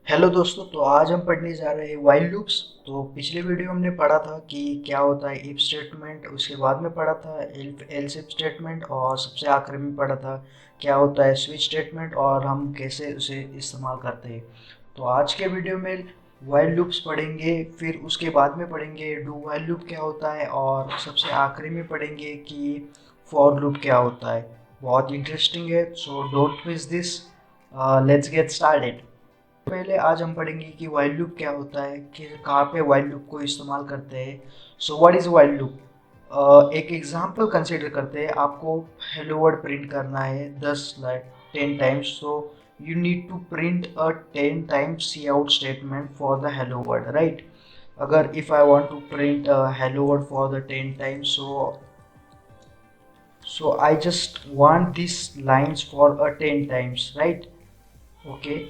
Hello दोस्तों, तो आज हम पढ़ने जा रहे हैं व्हाइल लूप्स। तो पिछले वीडियो हमने पढ़ा था कि क्या होता है इफ स्टेटमेंट, उसके बाद में पढ़ा था एल्स इफ स्टेटमेंट, और सबसे आखिर में पढ़ा था क्या होता है स्विच स्टेटमेंट और हम कैसे उसे इस्तेमाल करते हैं। तो आज के वीडियो में व्हाइल लूप्स पढ़ेंगे, फिर उसके बाद में पढ़ेंगे डू व्हाइल लूप क्या होता है, और सबसे आखिरी में पढ़ेंगे कि फॉर लूप क्या होता है। बहुत इंटरेस्टिंग है, so don't miss this. Let's get started. पहले आज हम पढ़ेंगे कि while लूप क्या होता है, कि कहाँ पे while लूप को इस्तेमाल करते हैं। So what is while loop. एक एग्जांपल कंसीडर करते हैं। आपको हेलो वर्ड प्रिंट करना है 10 times, so you need to print a 10 times C out statement for the hello world, right. अगर if I want to print hello world for the 10 times, so I just want these lines for a 10 times, right? Okay.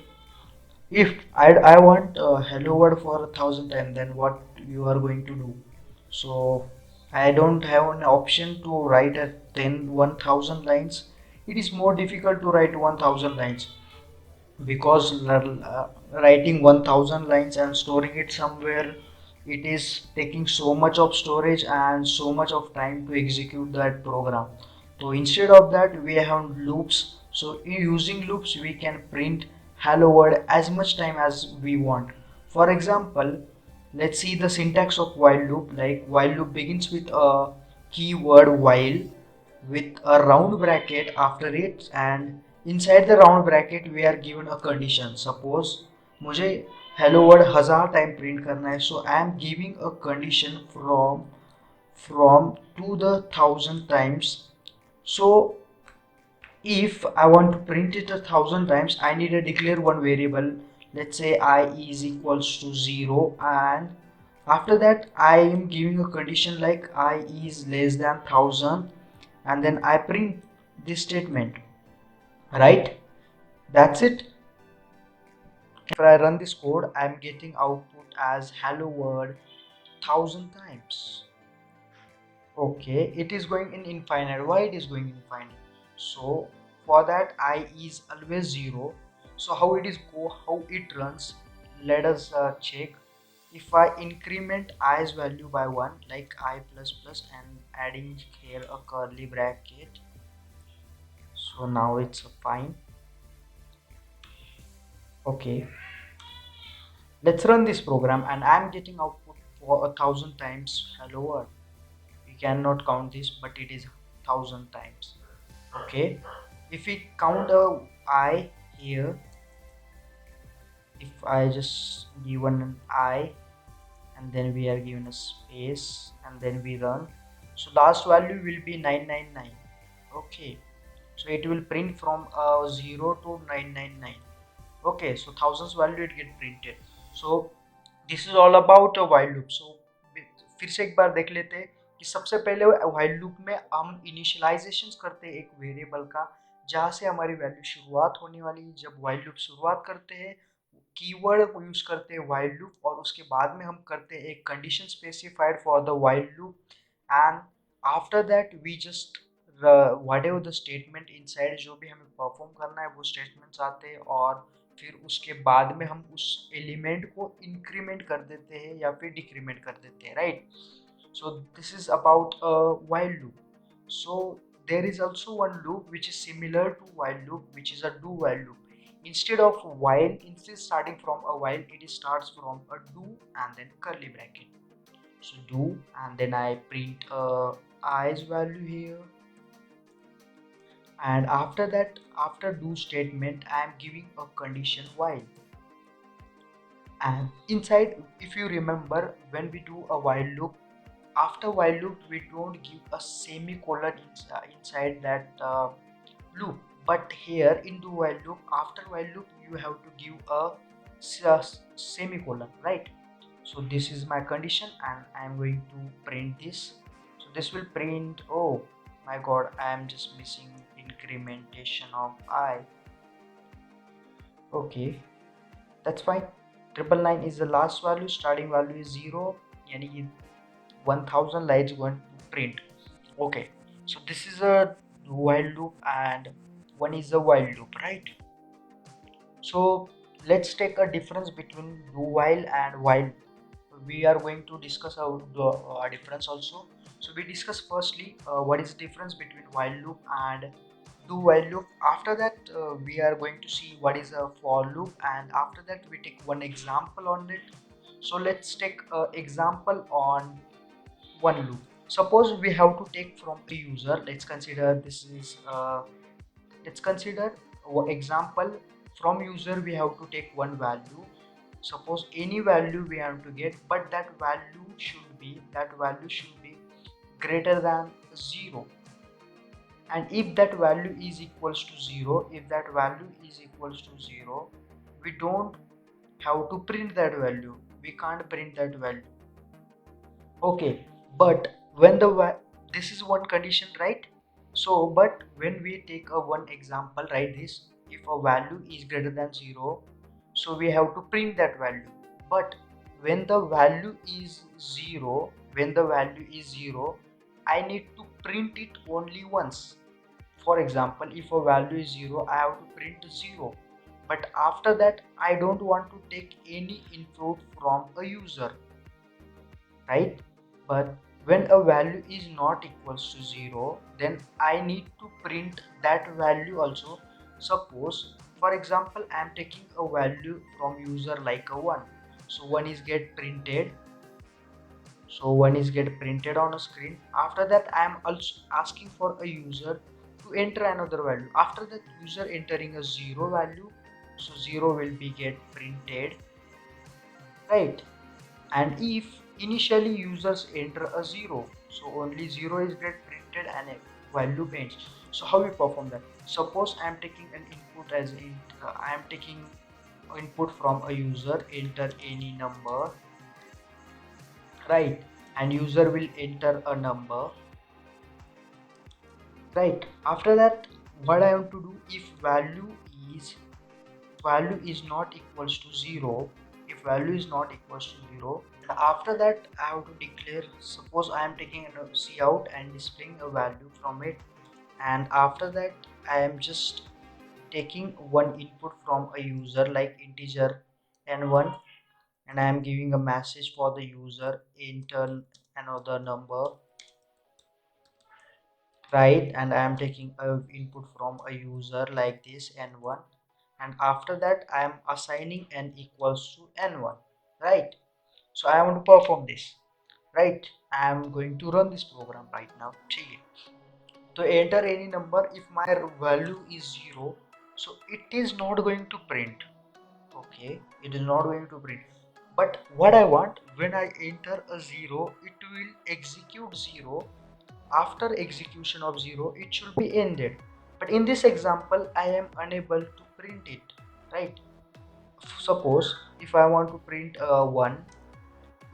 If I want hello world for 1,000 times, then what you are going to do? So I don't have an option to write a 1,000 lines. It is more difficult to write 1,000 lines because writing 1,000 lines and storing it somewhere, it is taking so much of storage and so much of time to execute that program. So instead of that, we have loops. So using loops, we can print hello world as much time as we want. For example, let's see the syntax of while loop. Like while loop begins with a keyword while with a round bracket after it, and inside the round bracket we are given a condition. Suppose मुझे hello world 1,000 time print करना है, so I am giving a condition from to the 1,000 times. So if I want to print it 1,000 times, I need to declare one variable. Let's say I is equals to 0, and after that I am giving a condition like I is less than 1,000, and then I print this statement, right? That's it. If I run this code, I'm getting output as hello world 1,000 times. Okay, it is going in infinite. Why it is going infinite? So for that I is always 0. So how it is go, how it runs, let us check. If I increment i's value by 1, like I plus plus, and adding here a curly bracket, so now it's fine. Okay, let's run this program, and I'm getting output for 1,000 times hello world. We cannot count this, but it is 1,000 times. Okay, if we count a I here, if I just given an I, and then we are given a space, and then we run, so last value will be 999. Okay, so it will print from 0 to 999. Okay, so thousands value it get printed. So this is all about a while loop. So फिर से एक बार देख लेते हैं कि सबसे पहले while loop में हम इनिशियलाइजेशन करते हैं एक वेरिएबल का, जहाँ से हमारी वैल्यू शुरुआत होने वाली है। जब वाइल लूप शुरुआत करते हैं, कीवर्ड यूज करते हैं वाइल लूप, और उसके बाद में हम करते हैं एक condition specified for the while loop, and after that we just whatever the statement inside, जो भी हमें परफॉर्म करना है वो स्टेटमेंट्स आते हैं, और फिर उसके बाद में हम उस एलिमेंट को इंक्रीमेंट कर देते हैं या फिर डिक्रीमेंट कर देते हैं, right. So this is about while loop. So there is also one loop which is similar to while loop, which is a do while loop. Instead of while, instead starting from a while, it starts from a do and then curly bracket. So do, and then I print i's value here, and after that, after do statement, I am giving a condition while. And inside, if you remember, when we do a while loop, after while loop we don't give a semicolon inside that loop, but here in do while loop, after while loop you have to give a semicolon, right. So this is my condition, and I am going to print this. So this will print, oh my god, I am just missing incrementation of I. Okay, that's fine. 999 is the last value, starting value is 0, yani ki 1,000 lights going to print. Okay, so this is a while loop, and one is a while loop, right. So let's take a difference between do while and while. We are going to discuss the difference also. So we discuss firstly what is the difference between while loop and do while loop. After that we are going to see what is a for loop, and after that we take one example on it. So let's take an example on one loop. Suppose we have to take from a user. Let's consider this is let's consider example. From user we have to take one value. Suppose any value we have to get, but that value should be greater than 0. And if that value is equals to 0, if that value is equals to 0, we don't have to print that value. We can't print that value. Okay, but when this is one condition, right? So but when we take a one example, right, this, if a value is greater than 0, so we have to print that value. But when the value is 0, I need to print it only once. For example, if a value is 0, I have to print 0. But after that I don't want to take any input from a user, right? But when a value is not equals to 0, then I need to print that value also. Suppose for example I am taking a value from user like a 1. So 1 is get printed. On a screen. After that I am also asking for a user to enter another value. After that user entering a 0 value, so 0 will be get printed, right? And if initially users enter a 0, so only 0 is get printed and a value ends. So how we perform that? Suppose I am taking an input as I am taking input from a user, enter any number, right? And user will enter a number, right? After that what I want to do, if value is not equals to 0, if value is not equals to 0, after that I have to declare. Suppose I am taking a cout and displaying a value from it, and after that I am just taking one input from a user like integer n1, and I am giving a message for the user, enter another number, right? And I am taking a input from a user like this n1, and after that I am assigning n equals to n1, right? So I want to perform this, right? I am going to run this program right now. To enter any number, if my value is 0, so it is not going to print. Okay, it is not going to print. But what I want, when I enter a 0, it will execute 0. After execution of 0, it should be ended. But in this example I am unable to print it, right? Suppose if I want to print 1,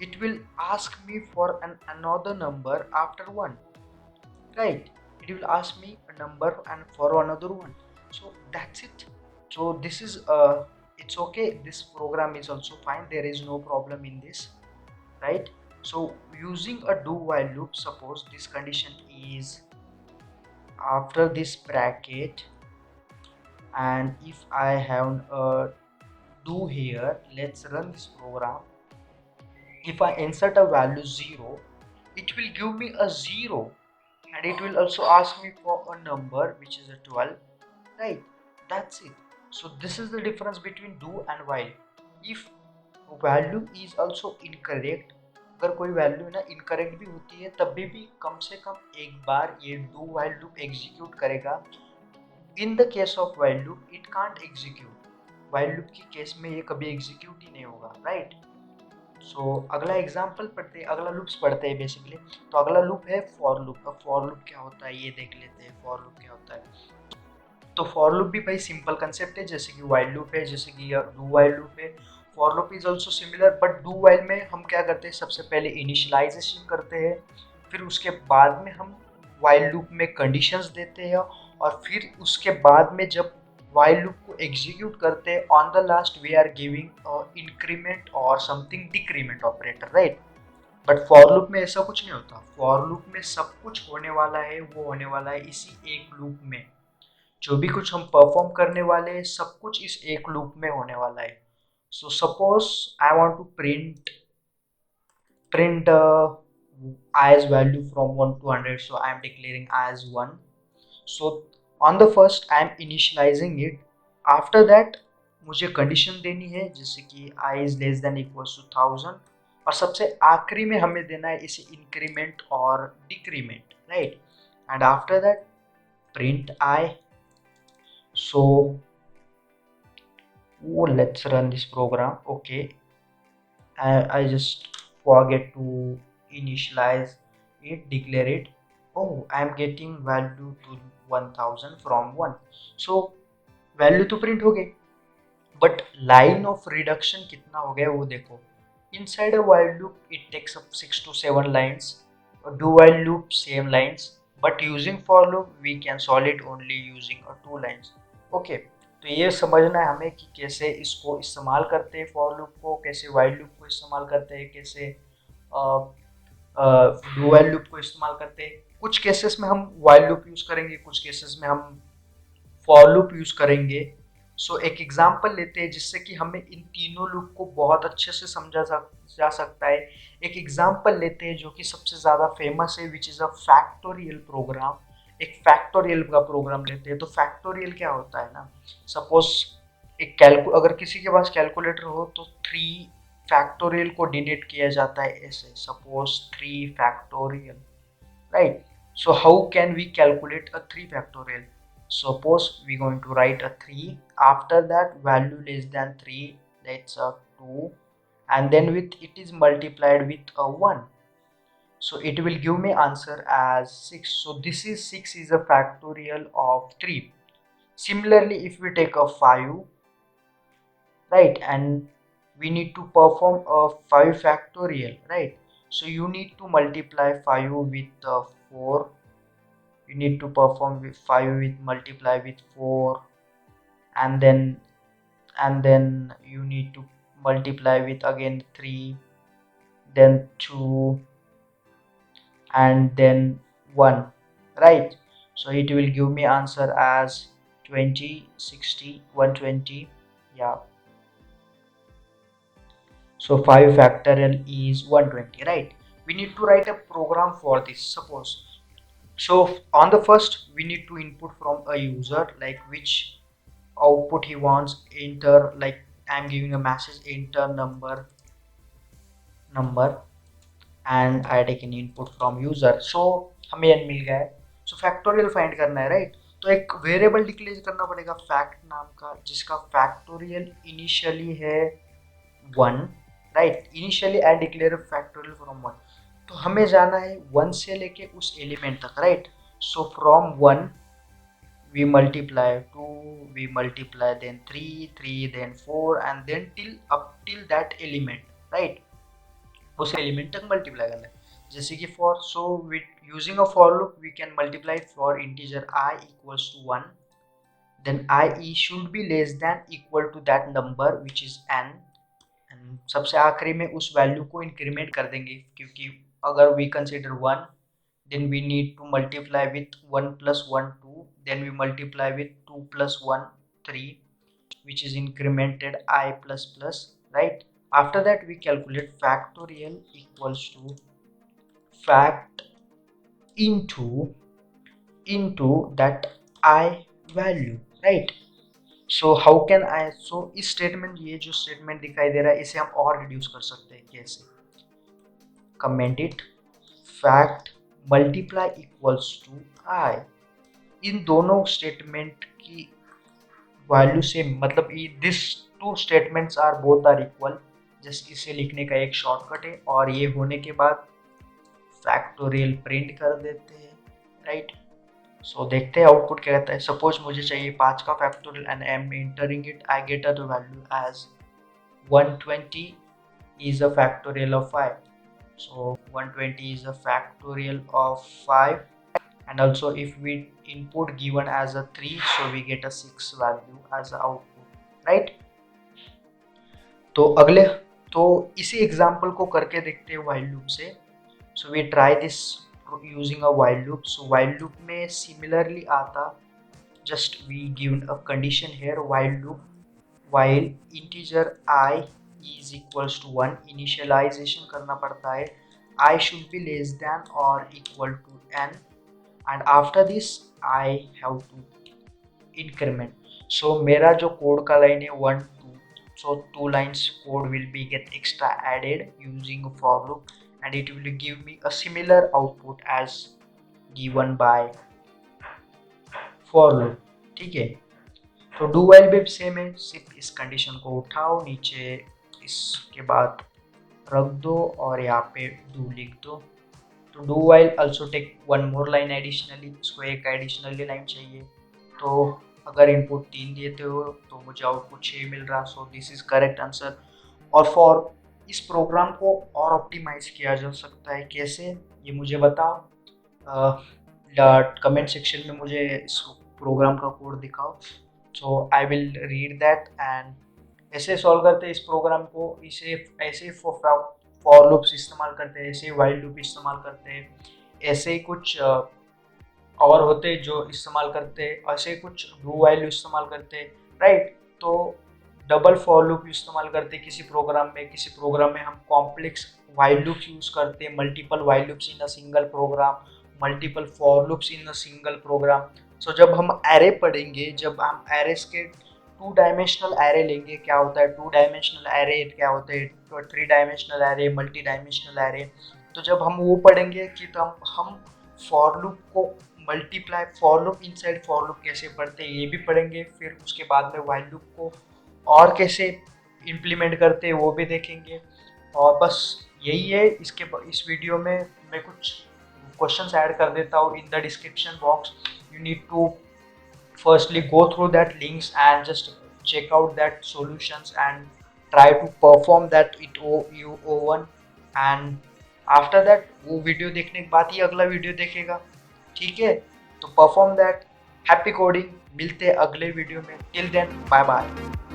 it will ask me for another number after 1, right? It will ask me a number and for another one. So that's it. So this is it's okay, this program is also fine, there is no problem in this, right? So using a do while loop, suppose this condition is after this bracket, and if I have a do here, let's run this program. If I insert a value 0, it will give me a 0, and it will also ask me for a number which is a 12, right? That's it. So this is the difference between do and while. If value is also incorrect, अगर कोई value ना incorrect भी होती है तब भी कम से कम एक बार ये डू वाइल लूप एग्जीक्यूट करेगा. In the case of while loop it can't execute. While loop की केस में ये कभी एग्जीक्यूट ही नहीं होगा, राइट? सो अगला एग्जांपल पढ़ते हैं, अगला लूप्स पढ़ते हैं बेसिकली. तो अगला लूप है फॉर लूप. अब फॉर लूप क्या होता है ये देख लेते हैं. फॉर लूप क्या होता है? तो फॉर लूप भी भाई सिंपल कंसेप्ट है, जैसे कि वाइल लूप है, जैसे कि डू वाइल लूप है. For loop is also similar, but do while में हम क्या करते हैं, सबसे पहले इनिशियलाइजेशन करते हैं, फिर उसके बाद में हम वाइल लूप में कंडीशंस देते हैं, और फिर उसके बाद में जब वाइल लूप को एग्जीक्यूट करते हैं, on the last we are giving increment और something decrement operator, right? But for loop में ऐसा कुछ नहीं होता. फॉर लूप में सब कुछ होने वाला है, वो होने वाला है इसी एक लूप में. जो भी कुछ हम परफॉर्म करने वाले हैं सब कुछ इस एक लूप में होने वाला है. So suppose I want to print i's value from 1 to 100, so I am declaring I as 1. So on the first I am initializing it. After that मुझे कंडीशन देनी है जैसे कि i is less than equals to 1000, और सबसे आखिरी में हमें देना है इसे इंक्रीमेंट और decrement, right. And after that print I. So let's run this program. Okay, I just forget to initialize it, declare it. Oh, I am getting value to 1000 from 1. So value तो print हो गई, but line of reduction कितना हो गया वो देखो. Inside a while loop it takes up 6 to 7 lines, do while loop same lines, but using for loop we can solve it only using a 2 lines. Okay, तो ये समझना है हमें कि कैसे इसको इस्तेमाल करते हैं फॉर लूप को, कैसे वाइल लूप को इस्तेमाल करते हैं, कैसे डू वाइल लूप को इस्तेमाल करते हैं. कुछ केसेस में हम वाइल लूप यूज करेंगे, कुछ केसेस में हम फॉर लूप यूज करेंगे. सो एक एग्जांपल लेते हैं जिससे कि हमें इन तीनों लूप को बहुत अच्छे से समझा जा सकता है. एक एग्जांपल लेते हैं जो कि सबसे ज़्यादा फेमस है, which is a factorial program. एक फैक्टोरियल का प्रोग्राम लेते हैं. तो फैक्टोरियल क्या होता है ना, सपोज अगर किसी के पास कैलकुलेटर हो तो 3 फैक्टोरियल को डिनोट किया जाता है ऐसे, suppose 3 factorial, right. So how can we calculate a 3 factorial? Suppose we're going to write a 3, after that value less than 3, that's a 2, and then with it is multiplied with a 1. So it will give me answer as 6. So this is 6 is a factorial of 3. Similarly, if we take a 5, right, and we need to perform a 5 factorial, right. So you need to multiply 5 with 4. You need to perform with 5 with multiply with 4, and then you need to multiply with again 3, then 2, and then 1, right. So it will give me answer as 20, 60, 120. Yeah, so 5 factorial is 120, right. We need to write a program for this. Suppose, so on the first we need to input from a user like which output he wants. Enter, like I'm giving a message, enter number and I take an input from user. So हमें n मिल गया है. सो factorial find करना है, right. तो एक variable declare करना पड़ेगा fact नाम का, जिसका फैक्टोरियल इनिशियली है 1, right. Initially I declare factorial from 1. तो हमें जाना है 1 से लेके उस एलिमेंट तक, right. So from 1 we multiply 2, we multiply then 3, 3 then 4, and then till that element, right. उस एलिमेंट तक मल्टीप्लाई करना है. जैसे कि for, so with using a for loop we can multiply for integer i equals to 1, then i should be less than equal to that number which is n, and सबसे आखिरी में उस value को increment कर देंगे, क्योंकि अगर we consider 1, then we need to multiply with 1 plus 1 2, then we multiply with 2 plus 1 3, which is incremented I plus plus, right. After that we calculate factorial equals to fact into that I value, right. so how can I, so इस statement, ये जो statement दिखाई दे रहा है इसे हम और reduce कर सकते हैं कैसे. Comment it, fact multiply equals to I. इन दोनों स्टेटमेंट की वैल्यू सेम, मतलब this two statements are both are equal. Just इसे लिखने का एक शॉर्टकट है, और ये होने के बाद फैक्टोरियल प्रिंट कर देते हैं, राइट. सो देखते हैं आउटपुट क्या रहता है. सपोज मुझे चाहिए 5 का factorial and I am entering it. I get a value as 120 is a factorial of 5. So 120 is a factorial of 5, and also if we input given as a 3, so we get a 6 value as a output, right. तो अगले, तो इसी example को करके देखते हैं while loop से. so we try this using a while loop. so while loop में similarly आता, just we give a condition here while loop, while integer I is equals to 1, initialization करना पड़ता है, I should be less than और equal to n, and after this I have to increment. So मेरा जो code का line है 1 2, so 2 lines code will be get extra added using a for loop, and it will give me a similar output as given by for loop. ठीक है, तो do while भी same है, सिर्फ इस कंडीशन को उठाओ नीचे, इसके बाद रख दो और यहाँ पे डू लिख दो. तो do while also take one more line additionally, इसको एक एडिशनली लाइन चाहिए. तो अगर इनपुट 3 देते हो तो मुझे आउटपुट 6 मिल रहा, so this is correct answer. और फॉर इस प्रोग्राम को और ऑप्टिमाइज किया जा सकता है कैसे, ये मुझे बताओ. कमेंट सेक्शन में मुझे इस प्रोग्राम का कोड दिखाओ, so I will read that. And ऐसे सॉल्व करते हैं इस प्रोग्राम को, इसे ऐसे फॉर लूप्स इस्तेमाल करते हैं, ऐसे वाइल लूप इस्तेमाल करते हैं, ऐसे ही कुछ और होते हैं जो इस्तेमाल करते हैं, ऐसे कुछ डू वाइल इस्तेमाल करते हैं, राइट. तो डबल फॉर लूप इस्तेमाल करते हैं किसी प्रोग्राम में, किसी प्रोग्राम में हम कॉम्प्लेक्स वाइल लूप्स यूज करते हैं, multiple while loops in a single program, multiple for loops in a single program. So जब हम एरे पढ़ेंगे, जब हम एरेस के 2 डायमेंशनल एरे लेंगे, क्या होता है 2 डायमेंशनल एरे, क्या होता है 3 dimensional array, multi dimensional array. तो जब हम वो पढ़ेंगे कि तो हम फॉर लूप को multiply, for loop inside for loop कैसे पढ़ते हैं ये भी पढ़ेंगे, फिर उसके बाद में वाइल लूप को और कैसे इम्प्लीमेंट करते हैं वो भी देखेंगे. और बस यही है. इस वीडियो में मैं कुछ क्वेश्चंस ऐड कर देता हूँ in the description box. You need to firstly go through that links and just check out that solutions and try to perform that it you O1, and after that वो video देखने के बाद ही अगला video देखेगा, ठीक है. तो perform that. Happy coding. मिलते हैं अगले वीडियो में. Till then bye bye.